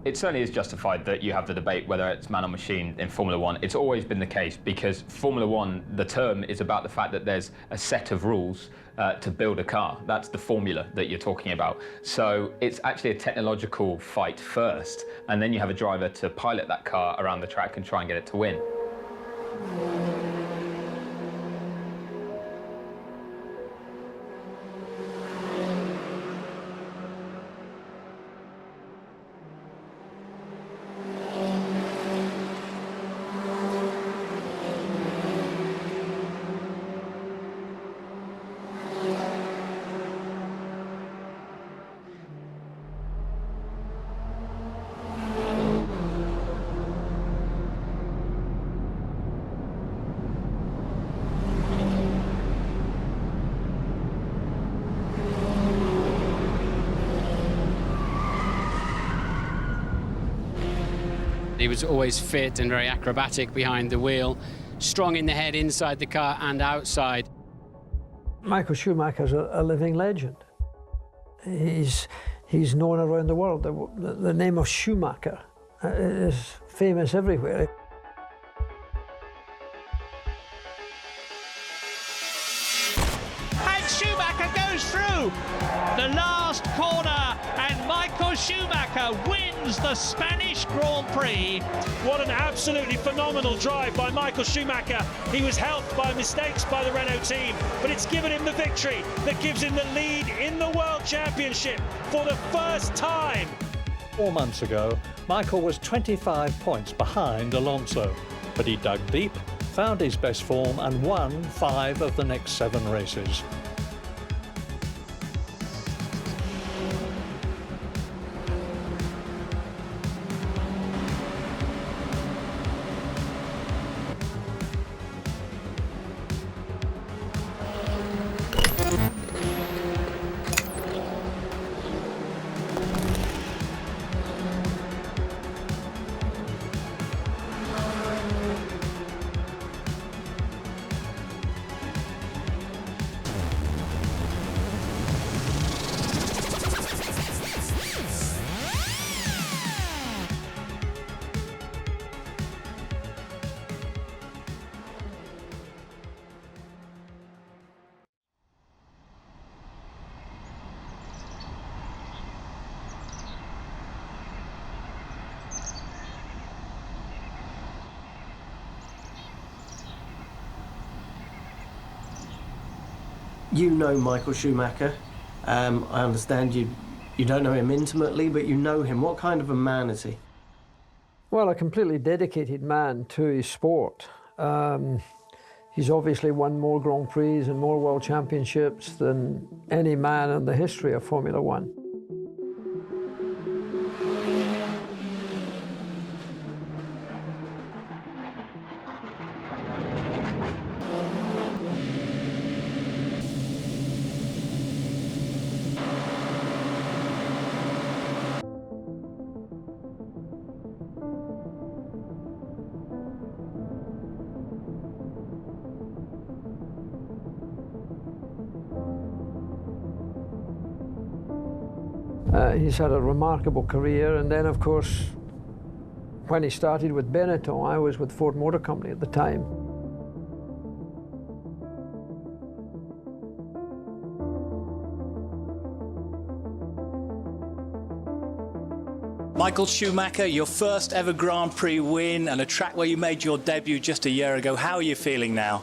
It certainly is justified that you have the debate whether it's man or machine in Formula One. It's always been the case because Formula One, the term is about the fact that there's a set of rules to build a car. That's the formula that you're talking about. So it's actually a technological fight first, and then you have a driver to pilot that car around the track and try and get it to win. He was always fit and very acrobatic behind the wheel, strong in the head inside the car and outside. Michael Schumacher's a living legend. He's known around the world. The name of Schumacher is famous everywhere. And Schumacher goes through the last corner, and Michael Schumacher wins the Spanish Grand Prix. What an absolutely phenomenal drive by Michael Schumacher. He was helped by mistakes by the Renault team, but it's given him the victory that gives him the lead in the World Championship for the first time. 4 months ago, Michael was 25 points behind Alonso, but he dug deep, found his best form and won 5 of the next 7 races. You know Michael Schumacher. I understand you don't know him intimately, but you know him. What kind of a man is he? Well, a completely dedicated man to his sport. He's obviously won more Grand Prix and more World Championships than any man in the history of Formula One. He's had a remarkable career, and then of course when he started with Benetton, I was with Ford Motor Company at the time. Michael Schumacher, your first ever Grand Prix win and a track where you made your debut just a year ago. How are you feeling now?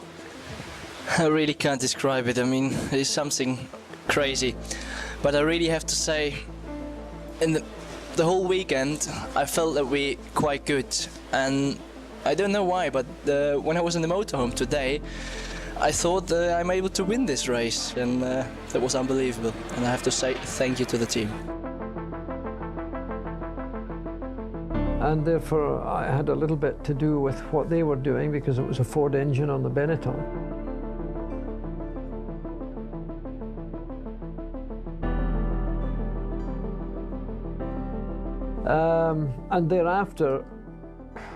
I really can't describe it. I mean, it's something crazy. But I really have to say, in the whole weekend, I felt that we quite good. And I don't know why, but when I was in the motorhome today, I thought I'm able to win this race. And that was unbelievable. And I have to say thank you to the team. And therefore, I had a little bit to do with what they were doing because it was a Ford engine on the Benetton. And thereafter,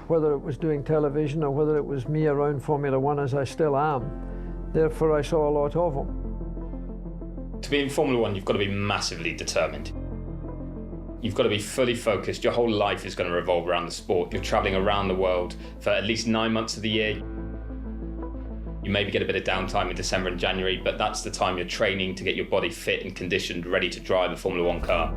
whether it was doing television or whether it was me around Formula One, as I still am, therefore I saw a lot of them. To be in Formula One, you've got to be massively determined. You've got to be fully focused. Your whole life is going to revolve around the sport. You're traveling around the world for at least 9 months of the year. You maybe get a bit of downtime in December and January, but that's the time you're training to get your body fit and conditioned, ready to drive a Formula One car.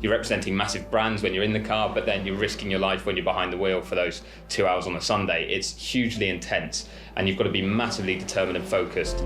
You're representing massive brands when you're in the car, but then you're risking your life when you're behind the wheel for those 2 hours on a Sunday. It's hugely intense, and you've got to be massively determined and focused.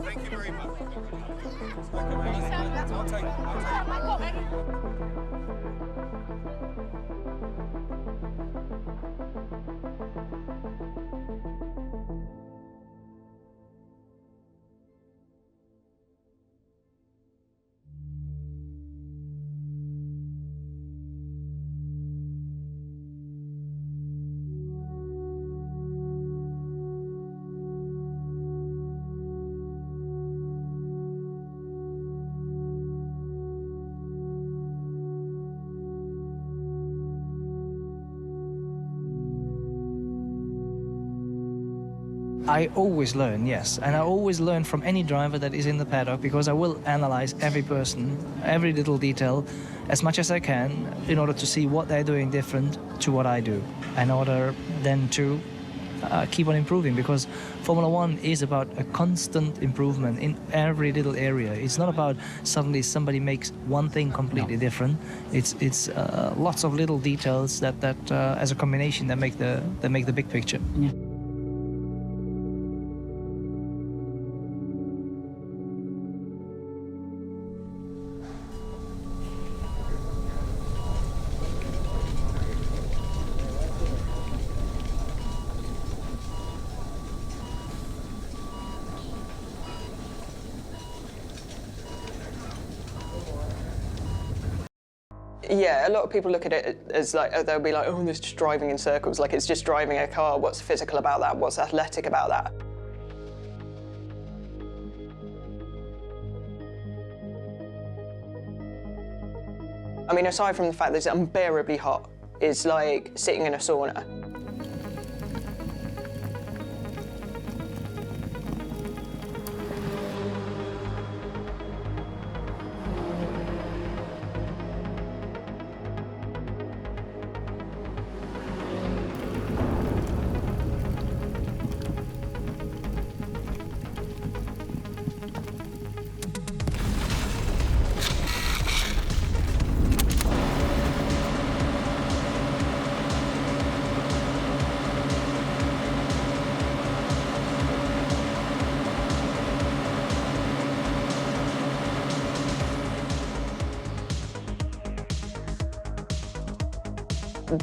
Thank you very much. I'll take it. I always learn, yes, and I always learn from any driver that is in the paddock, because I will analyze every person, every little detail, as much as I can, in order to see what they're doing different to what I do, in order then to keep on improving, because Formula One is about a constant improvement in every little area. It's not about suddenly somebody makes one thing completely different. It's lots of little details that as a combination that make the big picture. Yeah. Yeah, a lot of people look at it as like, they'll be like, oh, it's just driving in circles, like it's just driving a car. What's physical about that? What's athletic about that? I mean, aside from the fact that it's unbearably hot, it's like sitting in a sauna.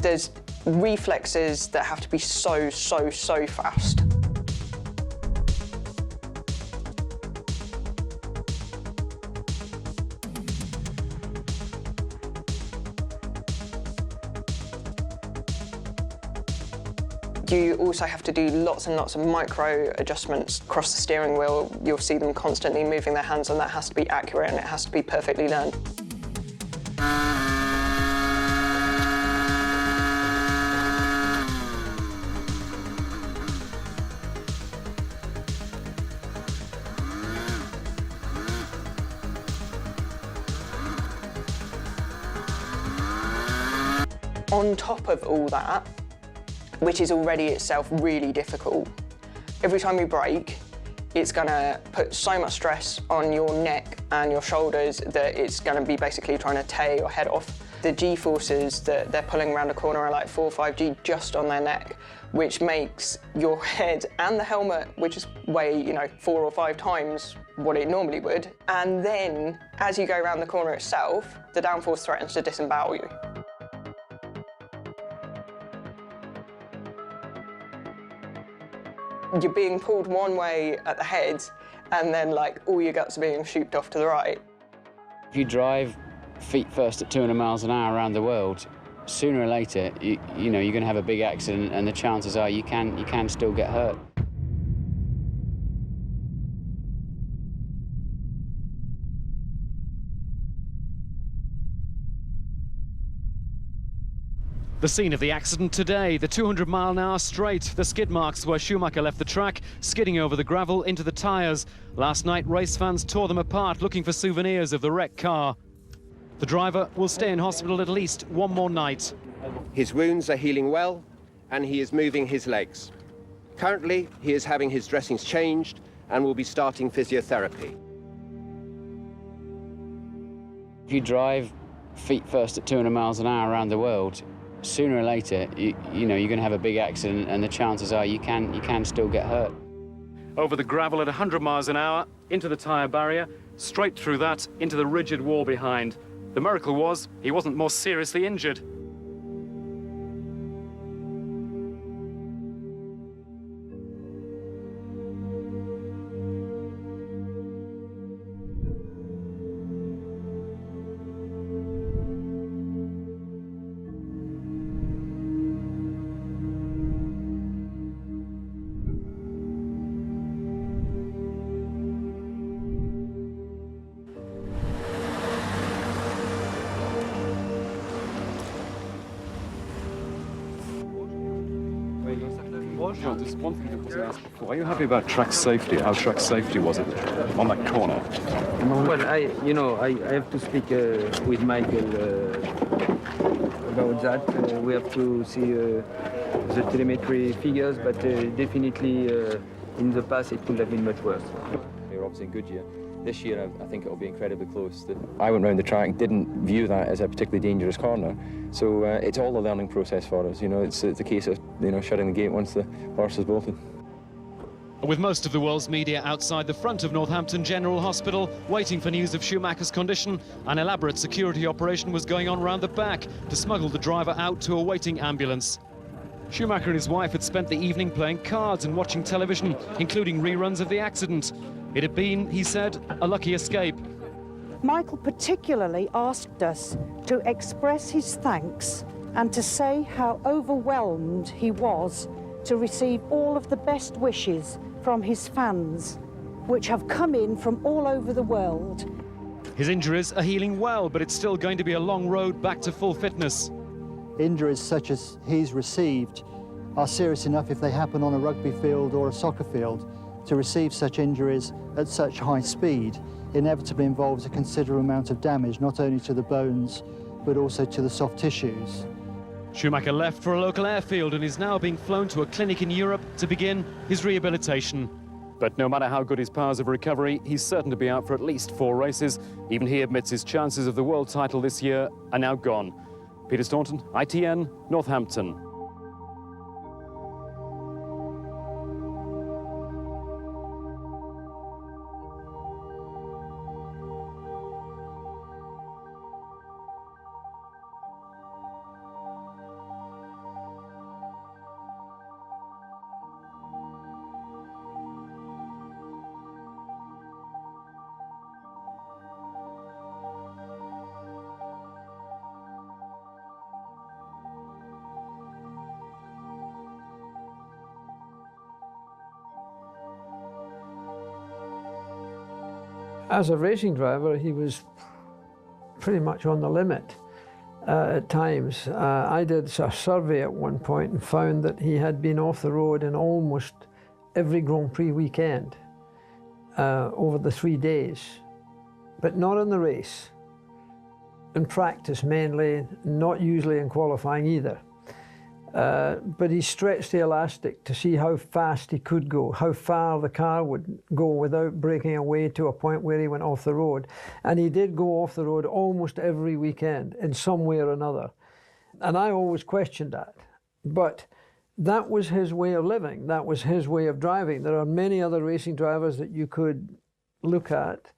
There's reflexes that have to be so fast. You also have to do lots and lots of micro adjustments across the steering wheel. You'll see them constantly moving their hands, and that has to be accurate and it has to be perfectly learned. On top of all that, which is already itself really difficult, every time you brake, it's going to put so much stress on your neck and your shoulders that it's going to be basically trying to tear your head off. The G-forces that they're pulling around a corner are like 4 or 5 G just on their neck, which makes your head and the helmet, which is weigh, 4 or 5 times what it normally would. And then, as you go around the corner itself, the downforce threatens to disembowel you. You're being pulled one way at the head, and then all your guts are being shooped off to the right. If you drive feet first at 200 miles an hour around the world, sooner or later, you're going to have a big accident, and the chances are you can still get hurt. The scene of the accident today, the 200-mile-an-hour straight, the skid marks where Schumacher left the track, skidding over the gravel into the tyres. Last night, race fans tore them apart looking for souvenirs of the wrecked car. The driver will stay in hospital at least one more night. His wounds are healing well, and he is moving his legs. Currently, he is having his dressings changed and will be starting physiotherapy. If you drive feet first at 200 miles an hour around the world, sooner or later, you're going to have a big accident, and the chances are you can still get hurt. Over the gravel at 100 miles an hour, into the tyre barrier, straight through that, into the rigid wall behind. The miracle was he wasn't more seriously injured. Just one thing that wasn't asked before. Are you happy about track safety? How track safety was it on that corner? Well, I have to speak with Michael about that. We have to see the telemetry figures, but definitely in the past it could have been much worse. We were obviously in good year. This year, I think it'll be incredibly close. I went round the track, didn't view that as a particularly dangerous corner, so it's all a learning process for us. It's a case of shutting the gate once the horse is bolted. With most of the world's media outside the front of Northampton General Hospital, waiting for news of Schumacher's condition, an elaborate security operation was going on round the back to smuggle the driver out to a waiting ambulance. Schumacher and his wife had spent the evening playing cards and watching television, including reruns of the accident. It had been, he said, a lucky escape. Michael particularly asked us to express his thanks and to say how overwhelmed he was to receive all of the best wishes from his fans, which have come in from all over the world. His injuries are healing well, but it's still going to be a long road back to full fitness. Injuries such as he's received are serious enough if they happen on a rugby field or a soccer field. To receive such injuries at such high speed inevitably involves a considerable amount of damage, not only to the bones, but also to the soft tissues. Schumacher left for a local airfield and is now being flown to a clinic in Europe to begin his rehabilitation. But no matter how good his powers of recovery, he's certain to be out for at least 4 races. Even he admits his chances of the world title this year are now gone. Peter Staunton, ITN, Northampton. As a racing driver, he was pretty much on the limit at times. I did a survey at one point and found that he had been off the road in almost every Grand Prix weekend over the 3 days, but not in the race. In practice mainly, not usually in qualifying either. But he stretched the elastic to see how fast he could go, how far the car would go without breaking away to a point where he went off the road. And he did go off the road almost every weekend in some way or another. And I always questioned that. But that was his way of living. That was his way of driving. There are many other racing drivers that you could look at,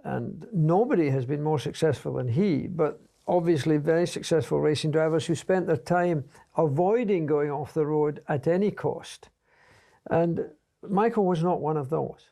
and nobody has been more successful than he, but obviously very successful racing drivers who spent their time avoiding going off the road at any cost. And Michael was not one of those.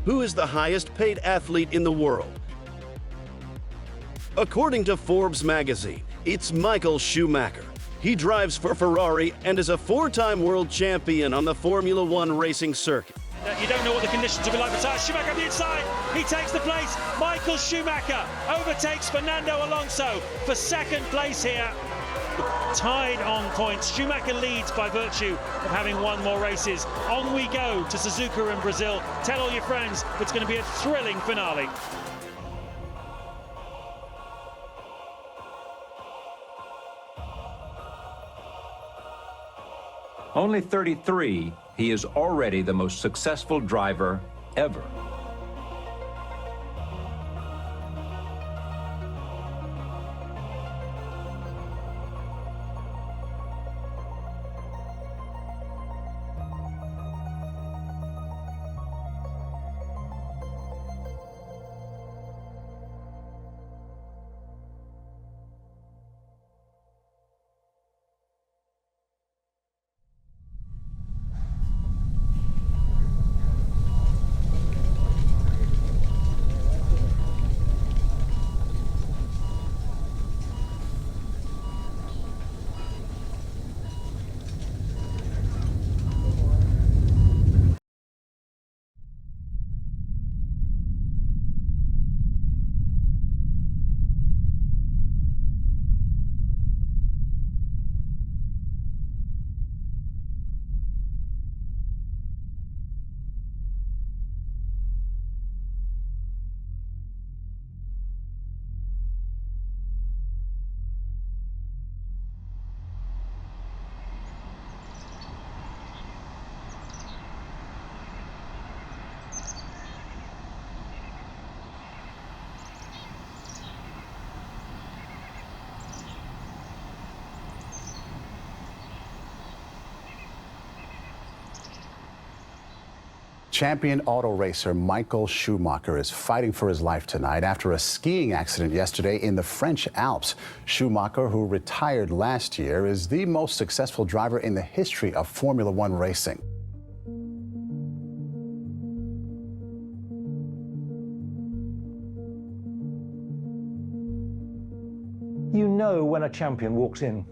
Who is the highest paid athlete in the world? According to Forbes magazine, it's Michael Schumacher. He drives for Ferrari and is a 4-time world champion on the Formula One racing circuit. You don't know what the conditions will be like for tires. Schumacher on the inside, he takes the place. Michael Schumacher overtakes Fernando Alonso for second place here. Tied on points. Schumacher leads by virtue of having won more races. On we go to Suzuka in Brazil. Tell all your friends it's going to be a thrilling finale. Only 33, he is already the most successful driver ever. Champion auto racer Michael Schumacher is fighting for his life tonight after a skiing accident yesterday in the French Alps. Schumacher, who retired last year, is the most successful driver in the history of Formula One racing. You know when a champion walks in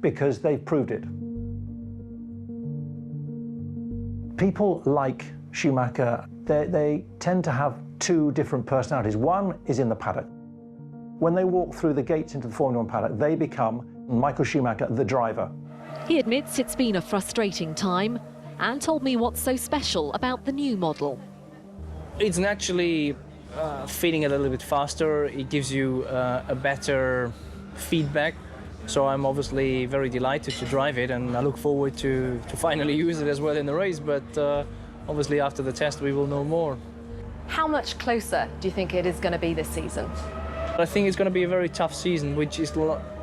because they've proved it. People like Schumacher, they tend to have two different personalities. One is in the paddock. When they walk through the gates into the Formula One paddock, they become Michael Schumacher, the driver. He admits it's been a frustrating time and told me what's so special about the new model. It's naturally feeling a little bit faster. It gives you a better feedback. So I'm obviously very delighted to drive it, and I look forward to finally use it as well in the race. But obviously after the test we will know more. How much closer do you think it is going to be this season? I think it's going to be a very tough season, which is,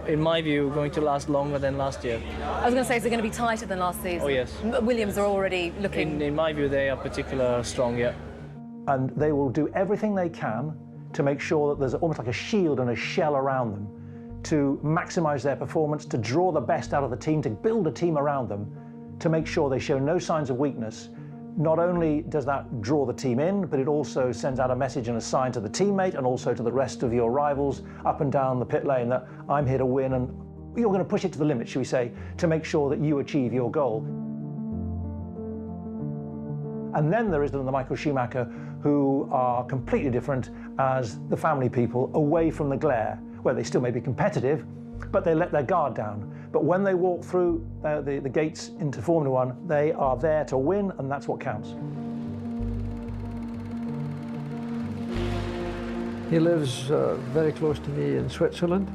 in my view, going to last longer than last year. I was going to say, is it going to be tighter than last season? Oh, yes. Williams are already looking... In my view, they are particularly strong, yeah. And they will do everything they can to make sure that there's almost like a shield and a shell around them to maximize their performance, to draw the best out of the team, to build a team around them, to make sure they show no signs of weakness. Not only does that draw the team in, but it also sends out a message and a sign to the teammate and also to the rest of your rivals up and down the pit lane that I'm here to win, and you're going to push it to the limit, shall we say, to make sure that you achieve your goal. And then there is the Michael Schumacher, who are completely different as the family people, away from the glare, where they still may be competitive, but they let their guard down. But when they walk through the gates into Formula One, they are there to win, and that's what counts. He lives very close to me in Switzerland.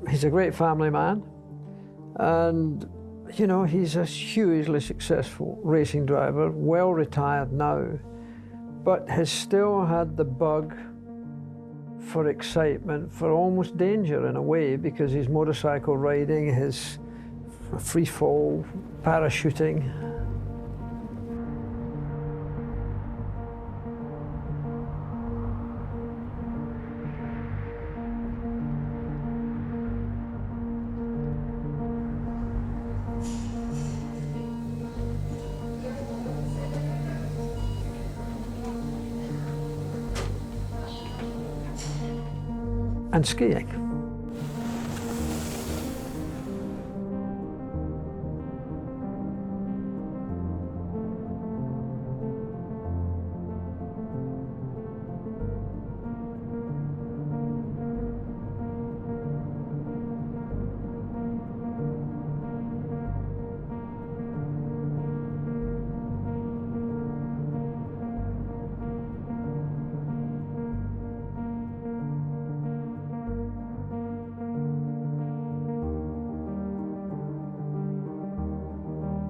He's a great family man, and you know, he's a hugely successful racing driver, well retired now, but has still had the bug for excitement, for almost danger in a way, because his motorcycle riding, his free fall, parachuting. And skiing.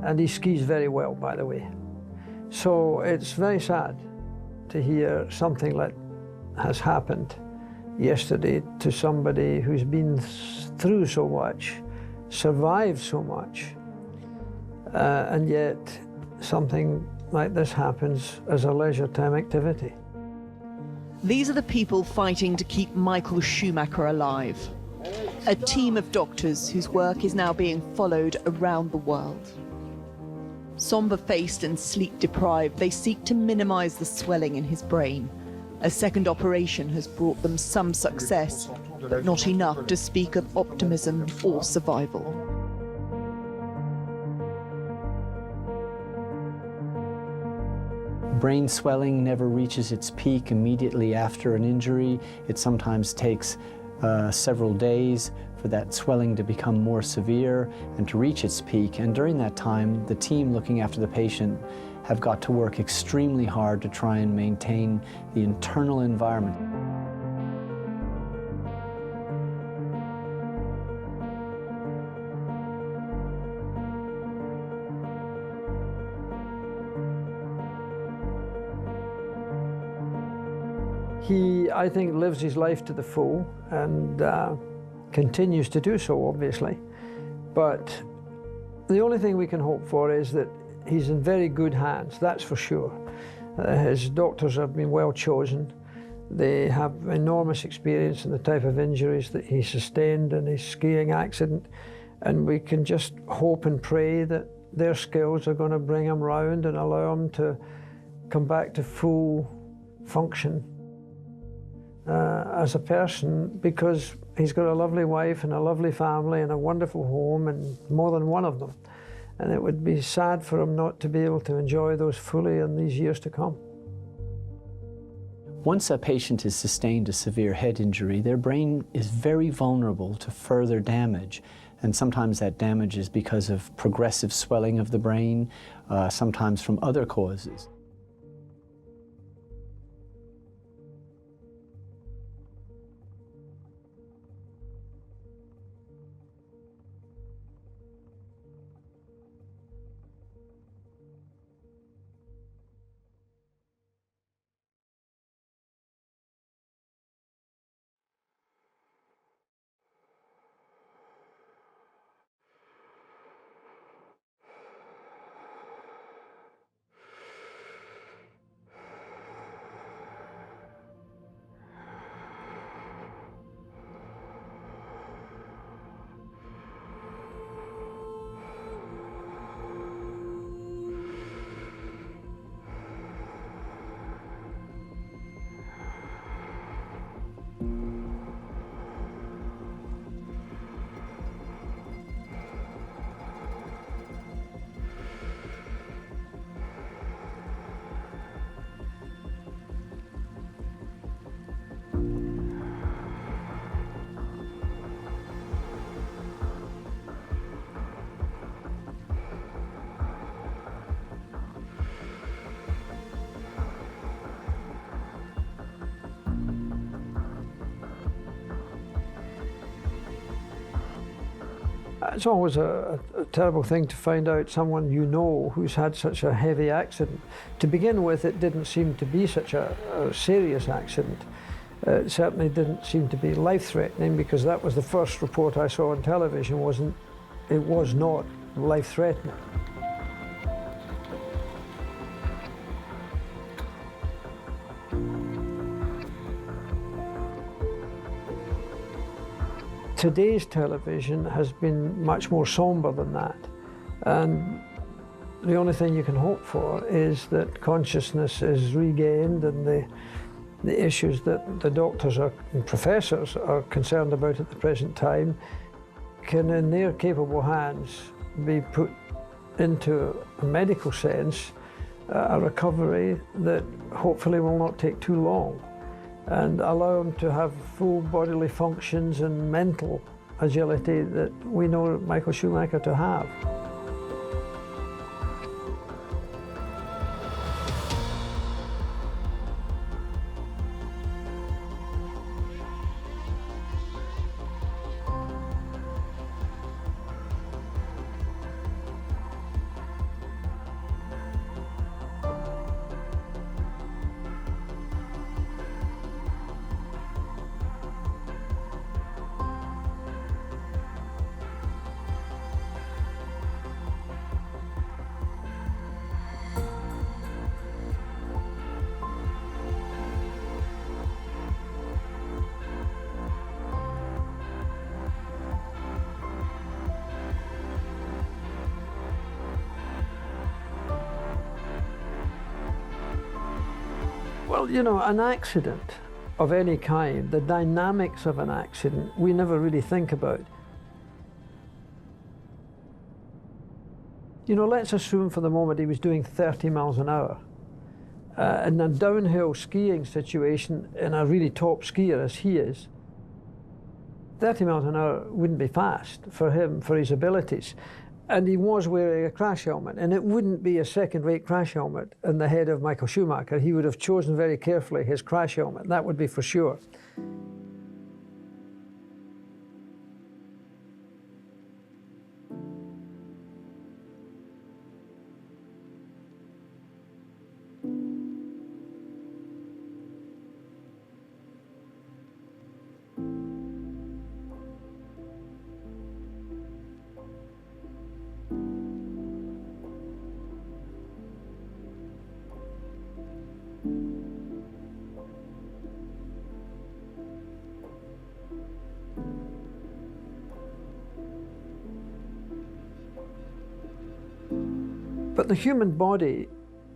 And he skis very well, by the way. So it's very sad to hear something like has happened yesterday to somebody who's been through so much, survived so much, and yet something like this happens as a leisure time activity. These are the people fighting to keep Michael Schumacher alive. A team of doctors whose work is now being followed around the world. Somber-faced and sleep-deprived, they seek to minimize the swelling in his brain. A second operation has brought them some success, but not enough to speak of optimism or survival. Brain swelling never reaches its peak immediately after an injury. It sometimes takes several days for that swelling to become more severe and to reach its peak. And during that time, the team looking after the patient have got to work extremely hard to try and maintain the internal environment. He, I think, lives his life to the full and continues to do so, obviously. But the only thing we can hope for is that he's in very good hands, that's for sure. His doctors have been well chosen. They have enormous experience in the type of injuries that he sustained in his skiing accident, and we can just hope and pray that their skills are going to bring him round and allow him to come back to full function as a person, because he's got a lovely wife and a lovely family and a wonderful home, and more than one of them. And it would be sad for him not to be able to enjoy those fully in these years to come. Once a patient has sustained a severe head injury, their brain is very vulnerable to further damage. And sometimes that damage is because of progressive swelling of the brain, sometimes from other causes. it's always a terrible thing to find out someone you know who's had such a heavy accident. To begin with, it didn't seem to be such a serious accident. It certainly didn't seem to be life-threatening, because that was the first report I saw on television. It was not life-threatening. Today's television has been much more somber than that, and the only thing you can hope for is that consciousness is regained, and the issues that the doctors and professors are concerned about at the present time can, in their capable hands, be put into a medical sense, a recovery that hopefully will not take too long, and allow them to have full bodily functions and mental agility that we know Michael Schumacher to have. Well, you know, an accident of any kind, the dynamics of an accident, we never really think about. You know, let's assume for the moment he was doing 30 miles an hour. In a downhill skiing situation, in a really top skier as he is, 30 miles an hour wouldn't be fast for him, for his abilities. And he was wearing a crash helmet, and it wouldn't be a second-rate crash helmet in the head of Michael Schumacher. He would have chosen very carefully his crash helmet, that would be for sure. But the human body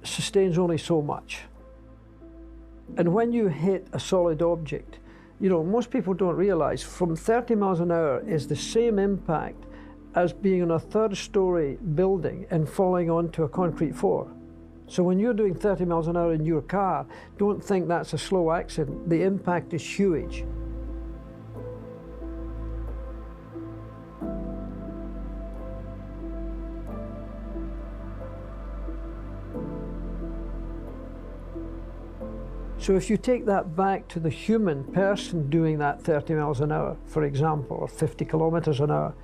sustains only so much. And when you hit a solid object, you know, most people don't realize from 30 miles an hour is the same impact as being on a third-story building and falling onto a concrete floor. So when you're doing 30 miles an hour in your car, don't think that's a slow accident. The impact is huge. So if you take that back to the human person doing that 30 miles an hour, for example, or 50 kilometers an hour,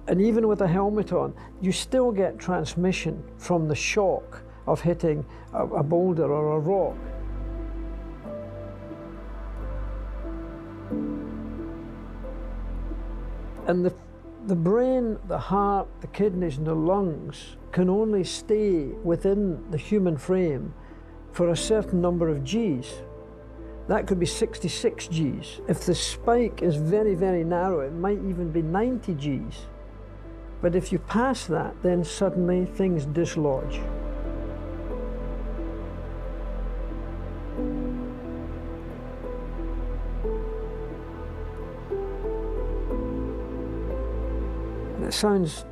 and even with a helmet on, you still get transmission from the shock of hitting a boulder or a rock. And the brain, the heart, the kidneys and the lungs can only stay within the human frame for a certain number of Gs. That could be 66 Gs. If the spike is very, very narrow, it might even be 90 Gs. But if you pass that, then suddenly things dislodge. And it sounds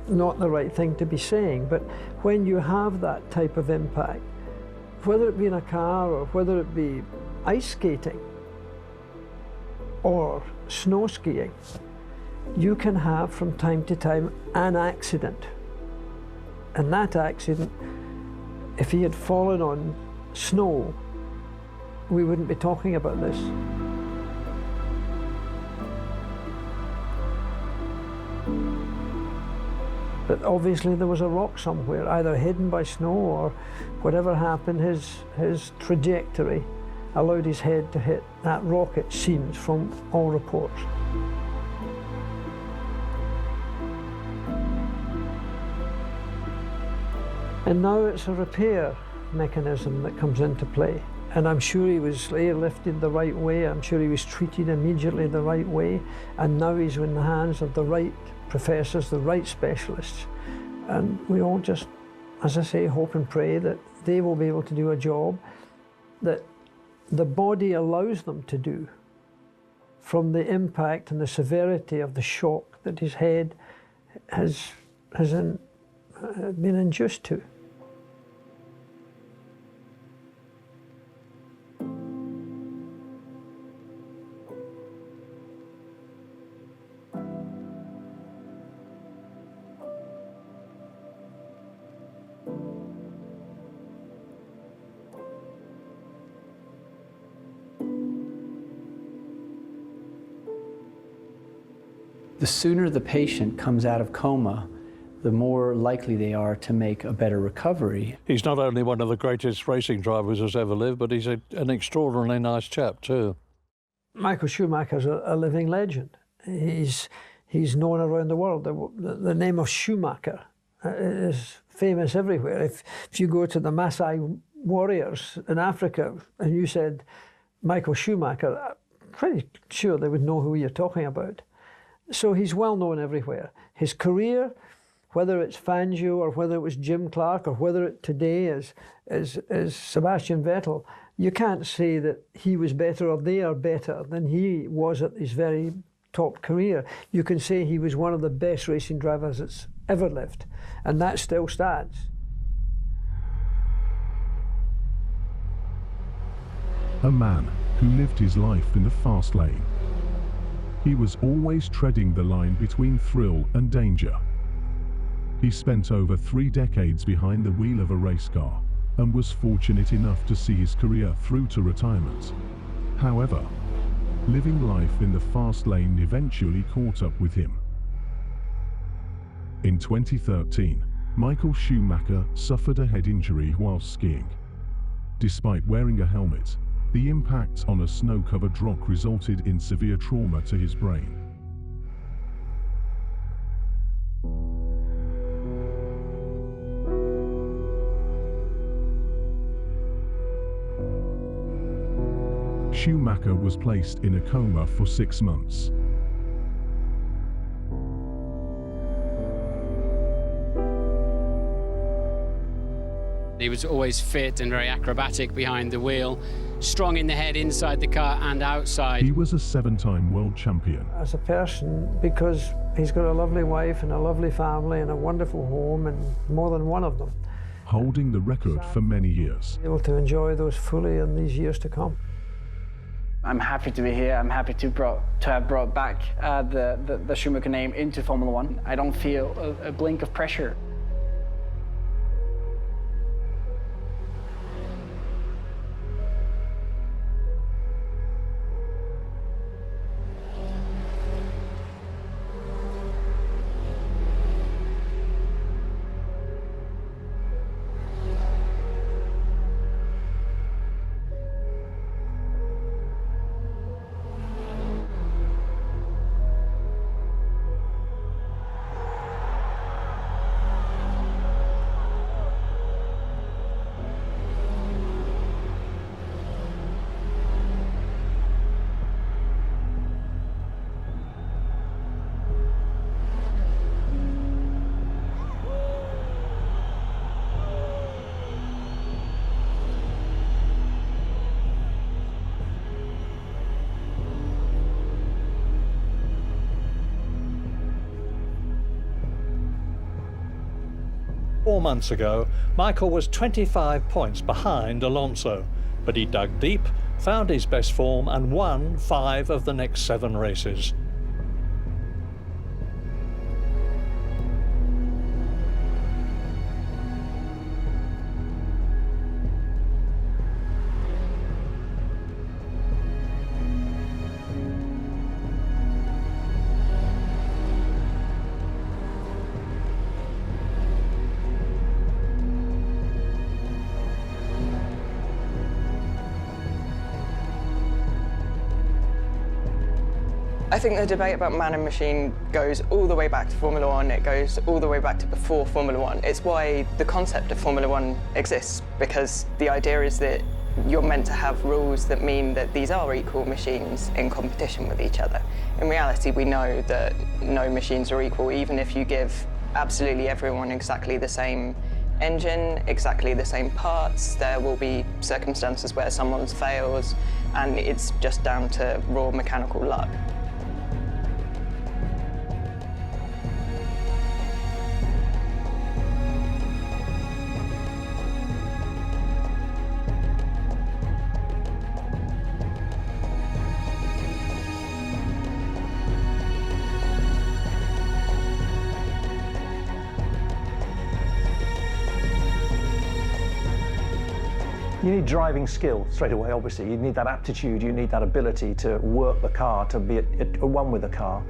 not the right thing to be saying, but when you have that type of impact, whether it be in a car or whether it be ice skating or snow skiing, you can have from time to time an accident. And that accident, if he had fallen on snow, we wouldn't be talking about this. But obviously there was a rock somewhere, either hidden by snow or whatever happened, his trajectory allowed his head to hit that rock, it seems, from all reports. And now it's a repair mechanism that comes into play. And I'm sure he was airlifted the right way, I'm sure he was treated immediately the right way, and now he's in the hands of the right professors, the right specialists. And we all just, as I say, hope and pray that they will be able to do a job that the body allows them to do from the impact and the severity of the shock that his head has been induced to. The sooner the patient comes out of coma, the more likely they are to make a better recovery. He's not only one of the greatest racing drivers who's ever lived, but he's an extraordinarily nice chap too. Michael Schumacher's a living legend. He's known around the world. The name of Schumacher is famous everywhere. If you go to the Maasai warriors in Africa and you said Michael Schumacher, I'm pretty sure they would know who you're talking about. So he's well known everywhere. His career, whether it's Fangio or whether it was Jim Clark or whether it today is Sebastian Vettel, you can't say that he was better or they are better than he was at his very top career. You can say he was one of the best racing drivers that's ever lived, and that still stands. A man who lived his life in the fast lane. He was always treading the line between thrill and danger. He spent over 3 decades behind the wheel of a race car and was fortunate enough to see his career through to retirement. However, living life in the fast lane eventually caught up with him. In 2013, Michael Schumacher suffered a head injury while skiing. Despite wearing a helmet, the impact on a snow-covered rock resulted in severe trauma to his brain. Schumacher was placed in a coma for 6 months. He was always fit and very acrobatic behind the wheel, strong in the head inside the car and outside. He was a 7-time world champion. As a person, because he's got a lovely wife and a lovely family and a wonderful home, and more than one of them. Holding the record for many years. Able to enjoy those fully in these years to come. I'm happy to be here. I'm happy to have brought back the Schumacher name into Formula One. I don't feel a blink of pressure. Four months ago, Michael was 25 points behind Alonso, but he dug deep, found his best form and won 5 of the next 7 races. think the debate about man and machine goes all the way back to Formula One. It goes all the way back to before Formula One. It's why the concept of Formula One exists, because the idea is that you're meant to have rules that mean that these are equal machines in competition with each other. In reality, we know that no machines are equal. Even if you give absolutely everyone exactly the same engine, exactly the same parts, there will be circumstances where someone fails, and it's just down to raw mechanical luck. You need driving skill straight away, obviously. You need that aptitude, you need that ability to work the car, to be at one with the car.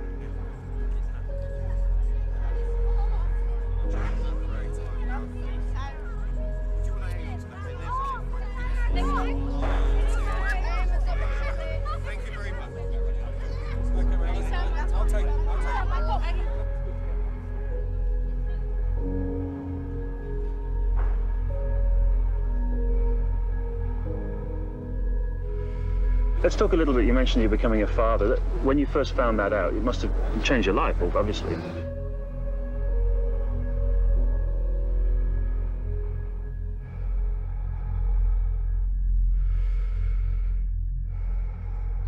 Let's talk a little bit, you mentioned you becoming a father. When you first found that out, it must have changed your life, obviously.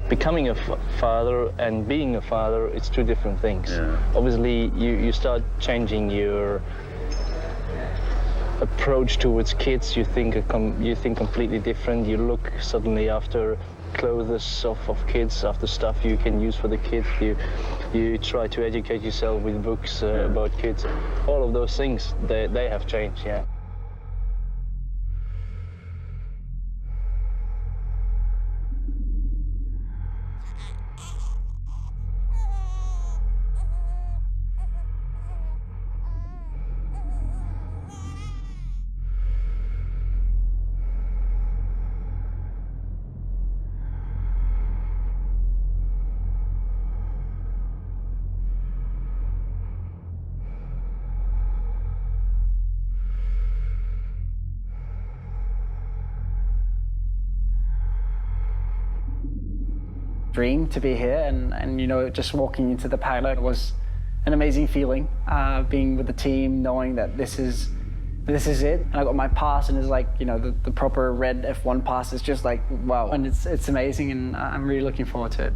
Becoming a father and being a father, it's two different things. Yeah. Obviously, you start changing your approach towards kids. You think completely different. You look suddenly after clothes of kids, after stuff you can use for the kids. You try to educate yourself with books about kids. All of those things, they have changed, yeah. Dream to be here, and you know, just walking into the paddock was an amazing feeling. Being with the team, knowing that this is it. And I got my pass, and it's like, you know, the proper red F1 pass is just like, wow. And it's amazing, and I'm really looking forward to it.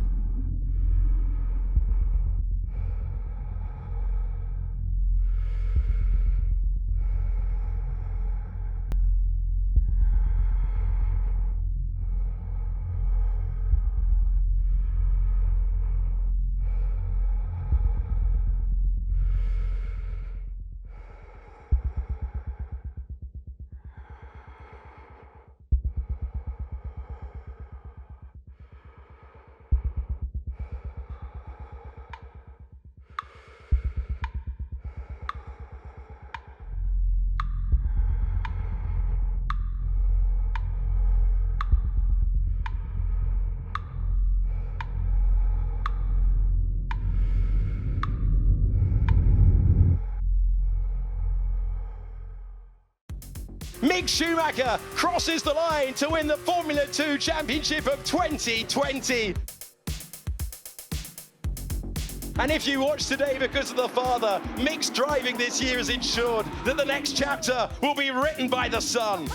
Mick Schumacher crosses the line to win the Formula 2 Championship of 2020. And if you watch today because of the father, Mick's driving this year has ensured that the next chapter will be written by the son.